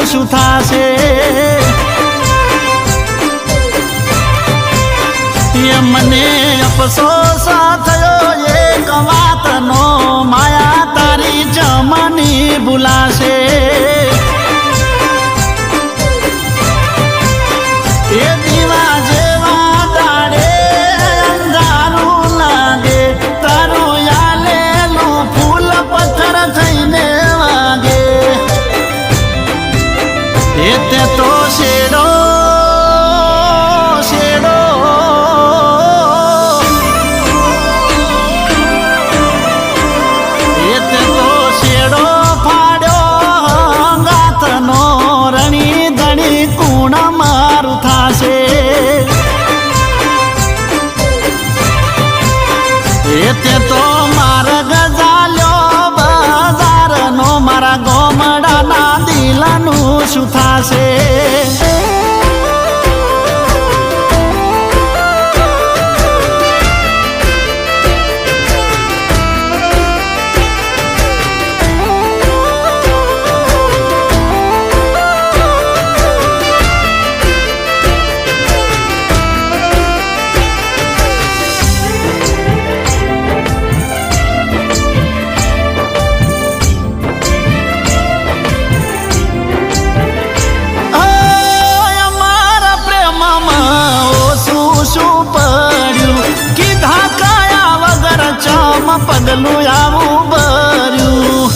શું થાશે? મને અફસોસ થયો એક વાતનો, માયા તારી જમની ભૂલાશે. એ દીવા જેવા દાડે અંધારું લાગે, તારું યાલેલું ફૂલ પથ્થર થઈને વાગે. એ તે તો શેડો તે તો માર્ગ ઝાલ્યો બજારનો, મારા ગોમડાના દિલનું શું થાશે? પગલું આવું ભર્યું,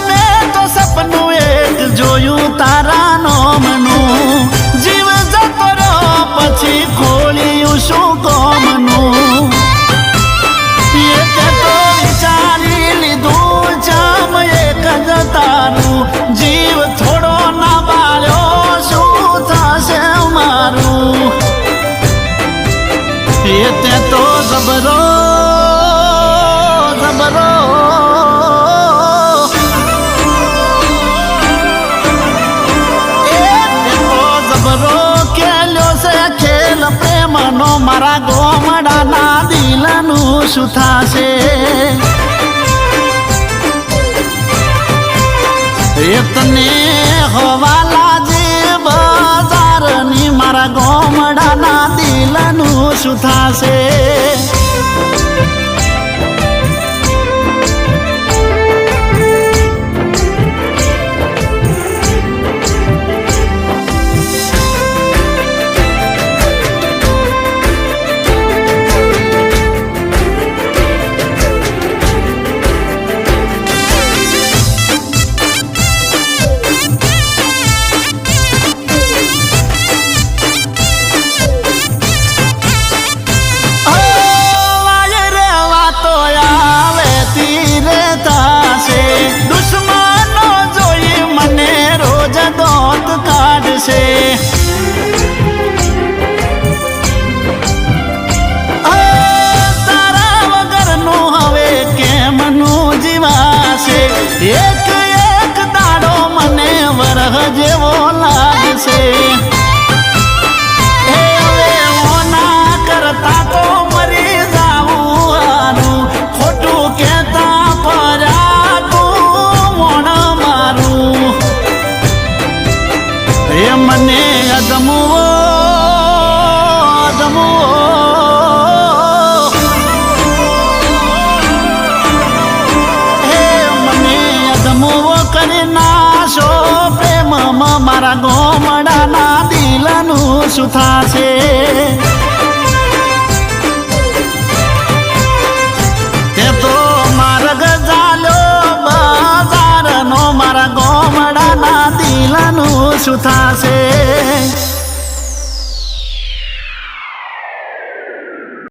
મેં તો સપનું એક જોયું તારા નોમનું. જીવ જતો રહ્યો પછી ખોલ્યું શું કોમનું. એ તો વિચારી લીધું જામ એક જ તારું, જીવ થોડો ના બાળ્યો શું થશે મારું? એ તે તો જબરો ખેલ્યો છે ખેલ પ્રેમનો, મારા ગોમડાના દિલનું શું થાશે? એ તને હવાલા જે બજારની, મારા ગોમડાના દિલનું શું થાશે? દુશ્મનો જોઈ મને રોજ દોત કાઢશે. તારા વગરનું હવે કેમનું જીવાશે? એક એક દાડો મને વરહ જેવો લાગશે. હવે ઓના કરતા તો મરી જાવું હારું, ખોટું કહેતા પર્યા મને અદમુઓ કરી નાશો પ્રેમમાં, મારા ગોમડાના દિલનું શું થાશે? તે તો માર્ગ ઝાલ્યો બજારનો, મારા ગોમડાના દિલનું શું થાશે?